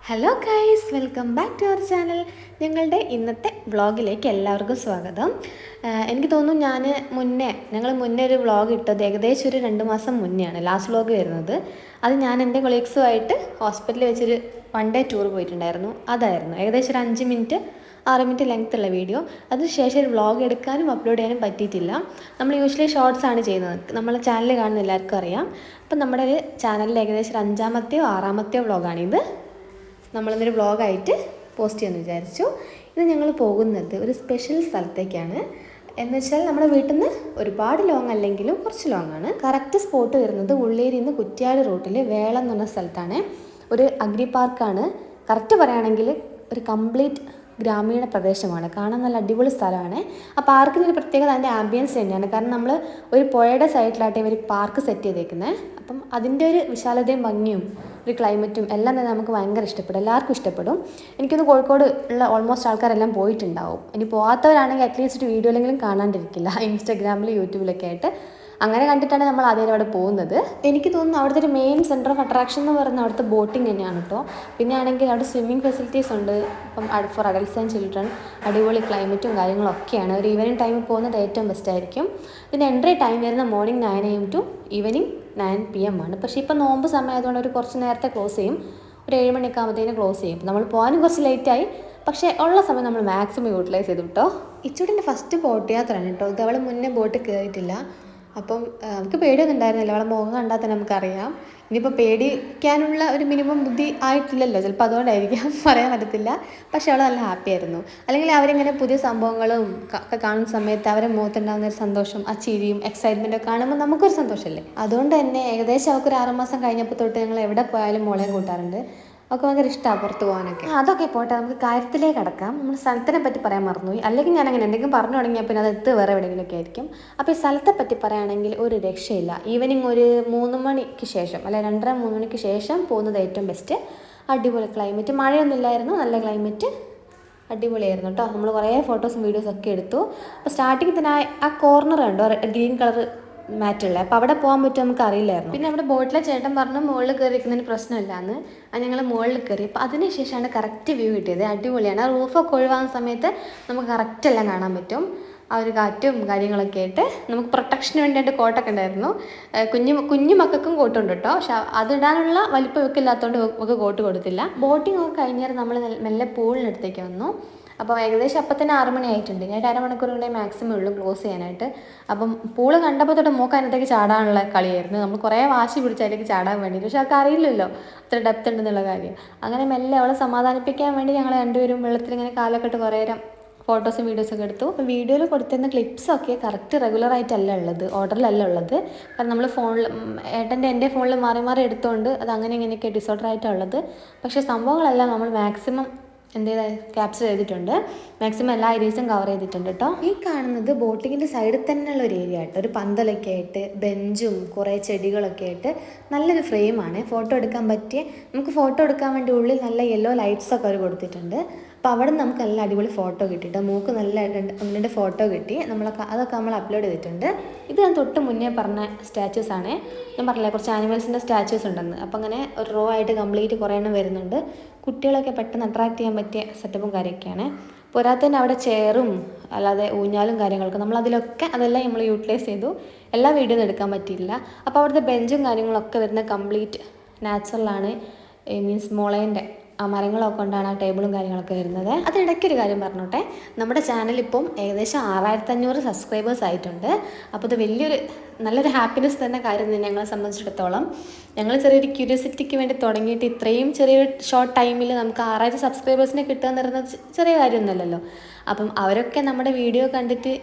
Hello guys, welcome back to our channel. ഞങ്ങളുടെ ഇന്നത്തെ വ്ളോഗിലേക്ക് എല്ലാവർക്കും സ്വാഗതം. എനിക്ക് തോന്നുന്നു ഞങ്ങൾ മുന്നേ ഒരു വ്ളോഗ് ഇട്ടത് ഏകദേശം ഒരു 2 മാസം മുന്നെയാണ് ലാസ്റ്റ് വ്ളോഗ് വരുന്നത്. അത് ഞാൻ എൻ്റെ കൊളീഗ്സുമായിട്ട് ഹോസ്പിറ്റലിൽ വെച്ചൊരു 1 ഡേ ടൂർ പോയിട്ടുണ്ടായിരുന്നു. അതായിരുന്നു ഏകദേശം ഒരു 5 മിനിറ്റ് 6 മിനിറ്റ് ലെങ്ത്തുള്ള വീഡിയോ. അതിനുശേഷം ഒരു വ്ളോഗ് എടുക്കാനും അപ്ലോഡ് ചെയ്യാനും പറ്റിയിട്ടില്ല. നമ്മൾ യൂഷ്വലി ഷോർട്സ് ആണ് ചെയ്യുന്നത്. നമ്മളെ ചാനൽ കാണുന്ന എല്ലാവർക്കും അറിയാം. അപ്പം നമ്മുടെ ഒരു ചാനലിൽ ഏകദേശം ഒരു 5-മത്തെയോ 6-മത്തെയോ വ്ളോഗാണിത്. നമ്മളിന്നൊരു വ്ളോഗായിട്ട് പോസ്റ്റ് ചെയ്യാമെന്ന് വിചാരിച്ചു. ഇത് ഞങ്ങൾ പോകുന്നത് ഒരു സ്പെഷ്യൽ സ്ഥലത്തേക്കാണ്. എന്ന് വെച്ചാൽ നമ്മുടെ വീട്ടിൽ നിന്ന് ഒരുപാട് ലോങ് അല്ലെങ്കിലും കുറച്ച് ലോങ് ആണ്. കറക്റ്റ് സ്പോട്ട് വരുന്നത് ഉള്ളേരിയിൽ നിന്ന് കുറ്റ്യാടി റൂട്ടിൽ വേളം എന്ന് പറഞ്ഞ സ്ഥലത്താണ്. ഒരു അഗ്രി പാർക്കാണ്. കറക്റ്റ് പറയുകയാണെങ്കിൽ ഒരു കംപ്ലീറ്റ് ഗ്രാമീണ പ്രദേശമാണ്. കാണാൻ നല്ല അടിപൊളി സ്ഥലമാണ്. ആ പാർക്കിൻ്റെ ഒരു പ്രത്യേകത അതിൻ്റെ ആംബിയൻസ് തന്നെയാണ്. കാരണം നമ്മൾ ഒരു പുഴയുടെ സൈഡിലായിട്ട് ഇവർ പാർക്ക് സെറ്റ് ചെയ്തേക്കുന്നത്. അപ്പം അതിൻ്റെ ഒരു വിശാലതയും ഭംഗിയും ഒരു ക്ലൈമറ്റും എല്ലാം തന്നെ നമുക്ക് ഭയങ്കര ഇഷ്ടപ്പെടും. എല്ലാവർക്കും ഇഷ്ടപ്പെടും. എനിക്കൊന്ന് കോഴിക്കോട് ഉള്ള ഓൾമോസ്റ്റ് ആൾക്കാരെല്ലാം പോയിട്ടുണ്ടാവും. ഇനി പോകാത്തവരാണെങ്കിൽ അറ്റ്ലീസ്റ്റ് വീഡിയോയിലെങ്കിലും കാണാണ്ടിരിക്കില്ല. ഇൻസ്റ്റാഗ്രാമിൽ യൂട്യൂബിലൊക്കെ ആയിട്ട് അങ്ങനെ കണ്ടിട്ടാണ് നമ്മൾ ആദ്യം അവിടെ പോകുന്നത്. എനിക്ക് തോന്നുന്നു അവിടുത്തെ ഒരു മെയിൻ സെൻറ്റർ ഓഫ് അട്രാക്ഷൻ എന്ന് പറയുന്നത് അവിടുത്തെ ബോട്ടിങ് തന്നെയാണ് കേട്ടോ. പിന്നെ ആണെങ്കിൽ അവിടെ സ്വിമ്മിങ് ഫെസിലിറ്റീസ് ഉണ്ട്. ഇപ്പം ഫോർ അഡൽട്ട്സ് ആൻഡ് ചിൽഡ്രൻ അടിപൊളി ക്ലൈമറ്റും കാര്യങ്ങളൊക്കെയാണ്. ഒരു ഈവനിങ് ടൈമിൽ പോകുന്നത് ഏറ്റവും ബെസ്റ്റ് ആയിരിക്കും. ഇതിൻ്റെ എൻട്രി ടൈം വരുന്ന morning 9 AM to evening 9 PM ആണ്. പക്ഷേ ഇപ്പോൾ നോമ്പ് സമയമായതുകൊണ്ട് ഒരു കുറച്ച് നേരത്തെ ക്ലോസ് ചെയ്യും. ഒരു 7 മണിയൊക്കെ ആകുമ്പോഴത്തേനും ക്ലോസ് ചെയ്യും. നമ്മൾ പോകാനും കുറച്ച് ലേറ്റായി. പക്ഷേ ഉള്ള സമയം നമ്മൾ മാക്സിമം യൂട്ടിലൈസ് ചെയ്തു കേട്ടോ. ഇച്ചൂടിൻ്റെ ഫസ്റ്റ് ബോട്ട് യാത്രയാണ് കേട്ടോ. ഇത് അവൾ മുന്നേ ബോട്ട് കയറിയിട്ടില്ല. അപ്പം നമുക്ക് പേടിയൊന്നും ഉണ്ടായിരുന്നില്ല. അവളെ മുഖം കണ്ടാൽ തന്നെ നമുക്കറിയാം. ഇനിയിപ്പോൾ പേടിക്കാനുള്ള ഒരു മിനിമം ബുദ്ധി ആയിട്ടില്ലല്ലോ, ചിലപ്പോൾ അതുകൊണ്ടായിരിക്കാം, പറയാൻ പറ്റത്തില്ല. പക്ഷേ അവൾ നല്ല ഹാപ്പി ആയിരുന്നു. അല്ലെങ്കിൽ അവരിങ്ങനെ പുതിയ സംഭവങ്ങളും ഒക്കെ കാണുന്ന സമയത്ത് അവരെ മുഖത്തുണ്ടാകുന്ന ഒരു സന്തോഷം, ആ ചിരിയും എക്സൈറ്റ്മെൻറ്റും ഒക്കെ കാണുമ്പോൾ നമുക്കൊരു സന്തോഷമല്ലേ. അതുകൊണ്ട് തന്നെ ഏകദേശം അവർക്കൊരു 6 മാസം കഴിഞ്ഞപ്പോൾ തൊട്ട് ഞങ്ങൾ എവിടെ പോയാലും മോളെയും കൂട്ടാറുണ്ട്. ഒക്കെ ഭയങ്കര ഇഷ്ടമാണ് പുറത്ത് പോകാനൊക്കെ. അതൊക്കെ പോട്ടെ, നമുക്ക് കാര്യത്തിലേക്ക് കടക്കാം. നമ്മൾ സ്ഥലത്തിനെ പറ്റി പറയാൻ മറന്നുപോയി. അല്ലെങ്കിൽ ഞാൻ അങ്ങനെ എന്തെങ്കിലും പറഞ്ഞു തുടങ്ങിയാൽ പിന്നെ അത് വേറെ എവിടെയെങ്കിലുമൊക്കെ ആയിരിക്കും. അപ്പോൾ ഈ സ്ഥലത്തെ പറ്റി പറയുകയാണെങ്കിൽ ഒരു രക്ഷയില്ല. ഈവനിങ് ഒരു 3 മണിക്ക് ശേഷം അല്ലെ 2:30-3 മണിക്ക് ശേഷം പോകുന്നത് ഏറ്റവും ബെസ്റ്റ്. അടിപൊളി ക്ലൈമറ്റ്, മഴയൊന്നും ഇല്ലായിരുന്നു, നല്ല ക്ലൈമറ്റ്, അടിപൊളിയായിരുന്നു കേട്ടോ. നമ്മൾ കുറേ ഫോട്ടോസും വീഡിയോസും ഒക്കെ എടുത്തു. അപ്പോൾ സ്റ്റാർട്ടിങ്ങിൽ തന്നെ ആ കോർണർ കണ്ടോ, ഗ്രീൻ കളർ മാറ്റുള്ളത്. അപ്പോൾ അവിടെ പോകാൻ പറ്റും നമുക്ക് അറിയില്ലായിരുന്നു. പിന്നെ അവിടെ ബോട്ടിലെ ചേട്ടൻ പറഞ്ഞു മുകളിൽ കയറിയിരിക്കുന്നതിന് പ്രശ്നമില്ലാന്ന്. അത് ഞങ്ങൾ മുകളിൽ കയറി. അപ്പോൾ അതിന് ശേഷമാണ് കറക്റ്റ് വ്യൂ കിട്ടിയത്. അടിപൊളിയാണ്. ആ റൂഫൊക്കെ ഒഴിവാകുന്ന സമയത്ത് നമുക്ക് കറക്റ്റ് എല്ലാം കാണാൻ പറ്റും. ആ ഒരു കാറ്റും കാര്യങ്ങളൊക്കെ ആയിട്ട്. നമുക്ക് പ്രൊട്ടക്ഷന് വേണ്ടിയിട്ട് കോട്ടൊക്കെ ഉണ്ടായിരുന്നു. കുഞ്ഞു മക്കൾക്കും കോട്ടുണ്ട് കേട്ടോ. പക്ഷെ അതിടാനുള്ള വലിപ്പമൊക്കെ ഇല്ലാത്തതുകൊണ്ട് നമുക്ക് കോട്ട് കൊടുത്തില്ല. ബോട്ടിംഗ് ഒക്കെ കഴിഞ്ഞാൽ നമ്മൾ മെല്ലെ പൂളിനടുത്തേക്ക് വന്നു. അപ്പോൾ ഏകദേശം അപ്പം തന്നെ 6 മണി ആയിട്ടുണ്ട്. ഞാൻ 1 അരമണിക്കൂർ കൂടെ മാക്സിമം ഉള്ളൂ ക്ലോസ് ചെയ്യാനായിട്ട്. അപ്പം പൂള് കണ്ടപ്പോൾ തൊട്ട് അതിനകത്തേക്ക് ചാടാനുള്ള കളിയായിരുന്നു. നമ്മൾ കുറേ വാശി പിടിച്ച് അതിലേക്ക് ചാടാൻ വേണ്ടിയിട്ട്. പക്ഷെ അവർക്ക് അറിയില്ലല്ലോ അത്ര ഡെപ്ത് ഉണ്ടെന്നുള്ള കാര്യം. അങ്ങനെ മെല്ലെ അവളെ സമാധാനിപ്പിക്കാൻ വേണ്ടി ഞങ്ങൾ രണ്ടുപേരും വെള്ളത്തിലിങ്ങനെ കാലൊക്കെ ഇട്ട് കുറേ നേരം ഫോട്ടോസും വീഡിയോസൊക്കെ എടുത്തു. അപ്പോൾ വീഡിയോയിൽ കൊടുത്തിരുന്ന ക്ലിപ്സൊക്കെ കറക്റ്റ് റെഗുലറായിട്ടല്ല ഉള്ളത്, ഓർഡറിലല്ല ഉള്ളത്. കാരണം നമ്മൾ ഫോണിൽ എൻ്റെ ഫോണിൽ മാറി മാറി എടുത്തുകൊണ്ട് അത് അങ്ങനെ ഇങ്ങനെയൊക്കെ ഡിസോർഡർ ആയിട്ടാണ് ഉള്ളത്. പക്ഷേ സംഭവങ്ങളെല്ലാം നമ്മൾ മാക്സിമം ക്യാപ്ചർ ചെയ്തിട്ടുണ്ട്. മാക്സിമം എല്ലാ ഏരിയസും കവർ ചെയ്തിട്ടുണ്ട് കേട്ടോ. ഈ കാണുന്നത് ബോട്ടിങ്ങിൻ്റെ സൈഡിൽ തന്നെയുള്ള ഒരു ഏരിയ ആയിട്ട് ഒരു പന്തലൊക്കെ ആയിട്ട് ബെഞ്ചും കുറേ ചെടികളൊക്കെ ആയിട്ട് നല്ലൊരു ഫ്രെയിമാണ്. ഫോട്ടോ എടുക്കാൻ പറ്റിയ, നമുക്ക് ഫോട്ടോ എടുക്കാൻ വേണ്ടി ഉള്ളിൽ നല്ല യെല്ലോ ലൈറ്റ്സൊക്കെ അവർ കൊടുത്തിട്ടുണ്ട്. അപ്പോൾ അവിടെ നമുക്ക് നല്ല അടിപൊളി ഫോട്ടോ കിട്ടിയിട്ട് മൂക്ക് നല്ല 2 ഫോട്ടോ കിട്ടി. അതൊക്കെ നമ്മൾ അപ്ലോഡ് ചെയ്തിട്ടുണ്ട്. ഇത് ഞാൻ തൊട്ട് മുന്നേ പറഞ്ഞ സ്റ്റാച്യൂസാണ്. ഞാൻ പറഞ്ഞില്ലേ കുറച്ച് ആനിമൽസിൻ്റെ സ്റ്റാച്യൂസ് ഉണ്ടെന്ന്. അപ്പോൾ അങ്ങനെ ഒരു റോ ആയിട്ട് കംപ്ലീറ്റ് കുറേ എണ്ണം വരുന്നുണ്ട്. കുട്ടികളൊക്കെ പെട്ടെന്ന് അട്രാക്ട് ചെയ്യാൻ പറ്റിയ സെറ്റപ്പും കാര്യമൊക്കെയാണ്. പോരാത്തതിന് അവിടെ ചെയറും അല്ലാതെ ഊഞ്ഞാലും കാര്യങ്ങളൊക്കെ അതെല്ലാം നമ്മൾ യൂട്ടിലൈസ് ചെയ്തു. എല്ലാ വീഡിയോ ഒന്നും എടുക്കാൻ പറ്റിയില്ല. അപ്പോൾ അവിടുത്തെ ബെഞ്ചും കാര്യങ്ങളൊക്കെ വരുന്ന കംപ്ലീറ്റ് നാച്ചുറലാണ്. മീൻസ് മുളേൻ്റെ ആ മരങ്ങളൊക്കെ കൊണ്ടാണ് ആ ടേബിളും കാര്യങ്ങളൊക്കെ വരുന്നത്. അതിനിടയ്ക്കൊരു കാര്യം പറഞ്ഞോട്ടെ, നമ്മുടെ ചാനൽ ഇപ്പം ഏകദേശം 6500 സബ്സ്ക്രൈബേഴ്സ് ആയിട്ടുണ്ട്. അപ്പോൾ ഇത് നല്ലൊരു ഹാപ്പിനെസ് തന്നെ കാര്യം തന്നെ ഞങ്ങളെ സംബന്ധിച്ചിടത്തോളം. ഞങ്ങൾ ചെറിയൊരു ക്യൂരിയോസിറ്റിക്ക് വേണ്ടി തുടങ്ങിയിട്ട് ഇത്രയും ചെറിയൊരു ഷോർട്ട് ടൈമിൽ നമുക്ക് 6000 സബ്സ്ക്രൈബേഴ്സിനെ കിട്ടുക എന്ന് പറയുന്നത് ചെറിയ കാര്യമൊന്നുമല്ലല്ലോ. അപ്പം അവരൊക്കെ നമ്മുടെ വീഡിയോ കണ്ടിട്ട്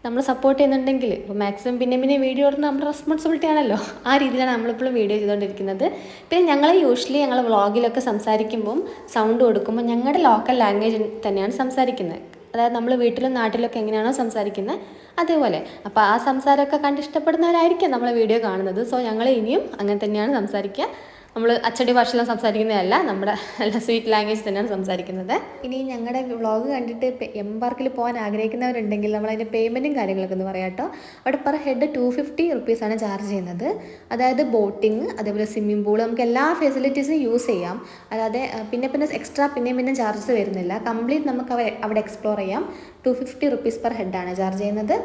നമ്മൾ സപ്പോർട്ട് ചെയ്യുന്നുണ്ടെങ്കിൽ ഇപ്പോൾ മാക്സിമം പിന്നെ വീഡിയോ ഇടുന്ന നമ്മുടെ റെസ്പോൺസിബിലിറ്റി ആണല്ലോ. ആ രീതിയിലാണ് നമ്മളിപ്പോഴും വീഡിയോ ചെയ്തുകൊണ്ടിരിക്കുന്നത്. പിന്നെ ഞങ്ങൾ വ്ളോഗിലൊക്കെ സംസാരിക്കുമ്പം സൗണ്ട് കൊടുക്കുമ്പോൾ ഞങ്ങളുടെ ലോക്കൽ ലാംഗ്വേജ് തന്നെയാണ് സംസാരിക്കുന്നത്. അതായത് നമ്മൾ വീട്ടിലും നാട്ടിലൊക്കെ എങ്ങനെയാണോ സംസാരിക്കുന്നത് അതേപോലെ. അപ്പോൾ ആ സംസാരമൊക്കെ കണ്ട് ഇഷ്ടപ്പെടുന്നവരായിരിക്കും നമ്മളെ വീഡിയോ കാണുന്നത്. സോ ഞങ്ങൾ ഇനിയും അങ്ങനെ തന്നെയാണ് സംസാരിക്കുക. നമ്മൾ അച്ചടി ഭാഷയിലും സംസാരിക്കുന്നതല്ല, നമ്മുടെ നല്ല സ്വീറ്റ് ലാംഗ്വേജ് തന്നെയാണ് സംസാരിക്കുന്നത്. ഇനി ഞങ്ങളുടെ വ്ളോഗ് കണ്ടിട്ട് എം പാർക്കിൽ പോകാൻ ആഗ്രഹിക്കുന്നവരുണ്ടെങ്കിൽ നമ്മളതിൻ്റെ പേയ്മെൻറ്റും കാര്യങ്ങളൊക്കെ ഒന്ന് പറയാം കേട്ടോ. അവിടെ പെർ ഹെഡ് 250 റുപ്പീസാണ് ചാർജ് ചെയ്യുന്നത്. അതായത് ബോട്ടിങ്, അതേപോലെ സ്വിമ്മിംഗ് പൂൾ, നമുക്ക് എല്ലാ ഫെസിലിറ്റീസും യൂസ് ചെയ്യാം. അല്ലാതെ പിന്നെ എക്സ്ട്രാ പിന്നെ ചാർജസ് വരുന്നില്ല. കംപ്ലീറ്റ് നമുക്ക് അവിടെ എക്സ്പ്ലോർ ചെയ്യാം. 250 റുപ്പീസ് പെർ ഹെഡാണ് ചാർജ് ചെയ്യുന്നത്.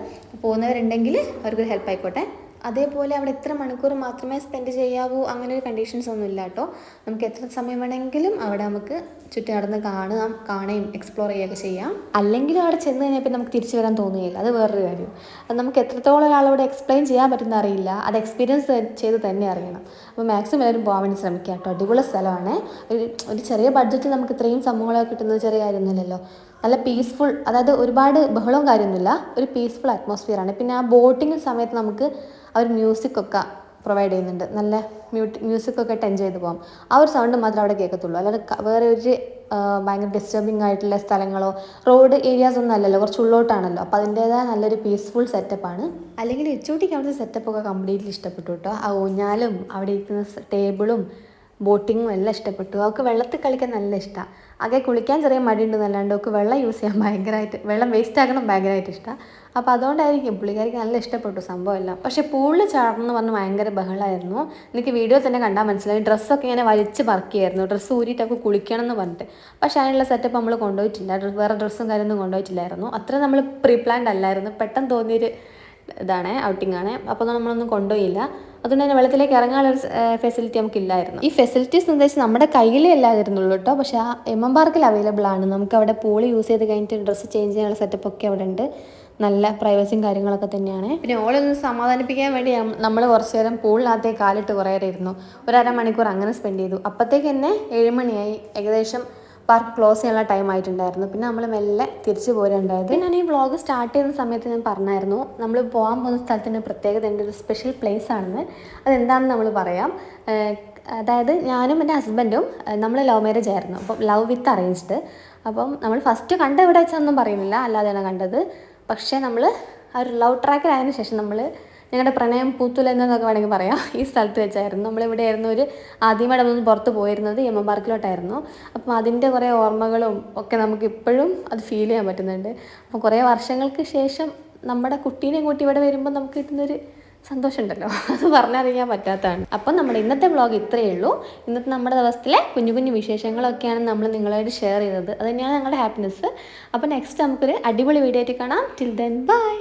പോകുന്നവരുണ്ടെങ്കിൽ അവർക്കൊരു ഹെൽപ്പ് ആയിക്കോട്ടെ. അതേപോലെ അവിടെ എത്ര മണിക്കൂർ മാത്രമേ സ്പെൻഡ് ചെയ്യാവൂ അങ്ങനെ ഒരു കണ്ടീഷൻസ് ഒന്നും ഇല്ല കേട്ടോ. നമുക്ക് എത്ര സമയം വേണമെങ്കിലും അവിടെ നമുക്ക് ചുറ്റും നടന്ന് കാണുകയും എക്സ്പ്ലോർ ചെയ്യുകയൊക്കെ ചെയ്യാം. അല്ലെങ്കിലും അവിടെ ചെന്ന് കഴിഞ്ഞപ്പോൾ നമുക്ക് തിരിച്ചു വരാൻ തോന്നുകയില്ല, അത് വേറൊരു കാര്യം. അത് നമുക്ക് എത്രത്തോളം ഒരാളോട് എക്സ്പ്ലെയിൻ ചെയ്യാൻ പറ്റുന്ന അറിയില്ല, അത് എക്സ്പീരിയൻസ് ചെയ്ത് തന്നെ അറിയണം. അപ്പോൾ മാക്സിമം എല്ലാവരും പോകാൻ വേണ്ടി ശ്രമിക്കുക കേട്ടോ. അടിപൊളി സ്ഥലമാണ്. ഒരു ചെറിയ ബഡ്ജറ്റിൽ നമുക്ക് ഇത്രയും സംഭവങ്ങളൊക്കെ കിട്ടുന്നത് ചെറിയ കാര്യമൊന്നുമില്ലല്ലോ. നല്ല പീസ്ഫുൾ, അതായത് ഒരുപാട് ബഹളവും കാര്യമൊന്നുമില്ല, ഒരു പീസ്ഫുൾ അറ്റ്മോസ്ഫിയറാണ്. പിന്നെ ആ ബോട്ടിങ് സമയത്ത് നമുക്ക് അവർ മ്യൂസിക്കൊക്കെ പ്രൊവൈഡ് ചെയ്യുന്നുണ്ട്. നല്ല മ്യൂസിക്കൊക്കെ ഇട്ട് എൻജോയ് ചെയ്ത് പോകാം. ആ ഒരു സൗണ്ട് മാത്രമേ അവിടെ കേൾക്കത്തുള്ളൂ. അല്ലാതെ വേറെ ഒരു ഭയങ്കര ഡിസ്റ്റർബിംഗ് ആയിട്ടുള്ള സ്ഥലങ്ങളോ റോഡ് ഏരിയാസ് ഒന്നും അല്ലല്ലോ, കുറച്ച് ഉള്ളോട്ടാണല്ലോ. അപ്പോൾ അതിൻ്റേതായ നല്ലൊരു പീസ്ഫുൾ സെറ്റപ്പാണ്. അല്ലെങ്കിൽ ഇച്ചൂട്ടിക്ക് അവിടുത്തെ സെറ്റപ്പൊക്കെ കംപ്ലീറ്റ്ലി ഇഷ്ടപ്പെട്ടു കേട്ടോ. ആ ഊഞ്ഞാലും അവിടെ ഇരിക്കുന്ന ടേബിളും ബോട്ടിങ്ങും എല്ലാം ഇഷ്ടപ്പെട്ടു. അവൾക്ക് വെള്ളത്തിൽ കളിക്കാൻ നല്ല ഇഷ്ടമാണ്. ആകെ കുളിക്കാൻ ചെറിയ മടിയുണ്ടെന്നല്ലാണ്ട് അവൾക്ക് വെള്ളം യൂസ് ചെയ്യാൻ ഭയങ്കരമായിട്ട്, വെള്ളം വേസ്റ്റ് ആക്കണം ഭയങ്കരമായിട്ട് ഇഷ്ടമാണ്. അപ്പോൾ അതുകൊണ്ടായിരിക്കും പുള്ളിക്കാരിക്ക് നല്ല ഇഷ്ടപ്പെട്ടു സംഭവമെല്ലാം. പക്ഷേ പൂളിൽ ചാടണം എന്ന് പറഞ്ഞ് ഭയങ്കര ബഹളമായിരുന്നു. എനിക്ക് വീഡിയോ തന്നെ കണ്ടാൽ മനസ്സിലായി. ഡ്രസ്സൊക്കെ ഇങ്ങനെ വലിച്ച് പറക്കിയായിരുന്നു, ഡ്രസ്സ് ഊരിയിട്ടൊക്കെ കുളിക്കണം എന്ന് പറഞ്ഞിട്ട്. പക്ഷേ അതിനുള്ള സെറ്റപ്പ് നമ്മൾ കൊണ്ടുപോയിട്ടില്ല. വേറെ ഡ്രസ്സും കാര്യമൊന്നും കൊണ്ടുപോയിട്ടില്ലായിരുന്നു. അത്ര നമ്മൾ പ്രീ പ്ലാൻഡ് അല്ലായിരുന്നു, പെട്ടെന്ന് തോന്നിയൊരു ഇതാണ്, ഔട്ടിങ്ങാണ്. അപ്പോൾ നമ്മളൊന്നും കൊണ്ടുപോയില്ല. അതുകൊണ്ട് തന്നെ വെള്ളത്തിലേക്ക് ഇറങ്ങാനുള്ളൊരു ഫെസിലിറ്റി നമുക്കില്ലായിരുന്നു. ഈ ഫെസിലിറ്റീസ് നിർദ്ദേശിച്ച് നമ്മുടെ കയ്യിലേ അല്ലാതിരുന്നുള്ളൂ കേട്ടോ. പക്ഷേ ആ എം പാർക്കിൽ അവൈലബിൾ ആണ്. നമുക്ക് അവിടെ പൂൾ യൂസ് ചെയ്ത് കഴിഞ്ഞിട്ട് ഡ്രസ്സ് ചേഞ്ച് ചെയ്യാനുള്ള സെറ്റപ്പൊക്കെ അവിടെ ഉണ്ട്. നല്ല പ്രൈവസിയും കാര്യങ്ങളൊക്കെ തന്നെയാണ്. പിന്നെ ഓളൊന്ന് സമാധാനിപ്പിക്കാൻ വേണ്ടി നമ്മൾ കുറച്ച് നേരം പൂളിനകത്തേക്ക് കാലിട്ട് കുറേ നേരം ഇരുന്നു. ഒരു അരമണിക്കൂർ അങ്ങനെ സ്പെൻഡ് ചെയ്തു. അപ്പോഴത്തേക്ക് തന്നെ 7 മണിയായി. ഏകദേശം പാർക്ക് ക്ലോസ് ചെയ്യാനുള്ള ടൈം ആയിട്ടുണ്ടായിരുന്നു. പിന്നെ നമ്മൾ മെല്ലെ തിരിച്ചു പോരുണ്ടായത്. ഞാൻ ഈ വ്ളോഗ് സ്റ്റാർട്ട് ചെയ്യുന്ന സമയത്ത് ഞാൻ പറഞ്ഞായിരുന്നു നമ്മൾ പോകാൻ പോകുന്ന സ്ഥലത്തിൻ്റെ പ്രത്യേകത ഉണ്ട്, ഒരു സ്പെഷ്യൽ പ്ലേസ് ആണെന്ന്. അതെന്താണെന്ന് നമ്മൾ പറയാം. അതായത് ഞാനും എൻ്റെ ഹസ്ബൻഡും നമ്മൾ ലവ് മാരേജ് ആയിരുന്നു. അപ്പം ലവ് വിത്ത് അറേഞ്ച്ഡ്. അപ്പം നമ്മൾ ഫസ്റ്റ് കണ്ട എവിടെ വെച്ചൊന്നും പറയുന്നില്ല, അല്ലാതെയാണ് കണ്ടത്. പക്ഷേ നമ്മൾ ആ ഒരു ലവ് ട്രാക്കിലായതിനു ശേഷം നമ്മൾ ഞങ്ങളുടെ പ്രണയം പൂത്തുലഎന്നൊക്കെ വേണമെങ്കിൽ പറയാം, ഈ സ്ഥലത്ത് വെച്ചായിരുന്നു. നമ്മളിവിടെയായിരുന്നു ആദ്യമായിട്ട് നമ്മളൊന്ന് പുറത്ത് പോയിരുന്നത് എം പാർക്കിലോട്ടായിരുന്നു. അപ്പം അതിൻ്റെ കുറേ ഓർമ്മകളും ഒക്കെ നമുക്ക് ഇപ്പോഴും അത് ഫീൽ ചെയ്യാൻ പറ്റുന്നുണ്ട്. അപ്പം കുറേ വർഷങ്ങൾക്ക് ശേഷം നമ്മുടെ കുട്ടീനെ കൂട്ടി ഇവിടെ വരുമ്പോൾ നമുക്ക് കിട്ടുന്നൊരു സന്തോഷമുണ്ടല്ലോ, അത് പറഞ്ഞറിയാൻ പറ്റാത്തതാണ്. അപ്പം നമ്മുടെ ഇന്നത്തെ വ്ളോഗ് ഇത്രയേ ഉള്ളൂ. ഇന്നത്തെ നമ്മുടെ ദിവസത്തിലെ കുഞ്ഞു കുഞ്ഞു വിശേഷങ്ങളൊക്കെയാണ് നമ്മൾ നിങ്ങളായിട്ട് ഷെയർ ചെയ്തത്. അത് തന്നെയാണ് ഞങ്ങളുടെ ഹാപ്പിനെസ്. അപ്പോൾ നെക്സ്റ്റ് നമുക്കൊരു അടിപൊളി വീഡിയോ ആയിട്ട് കാണാം. Till then bye.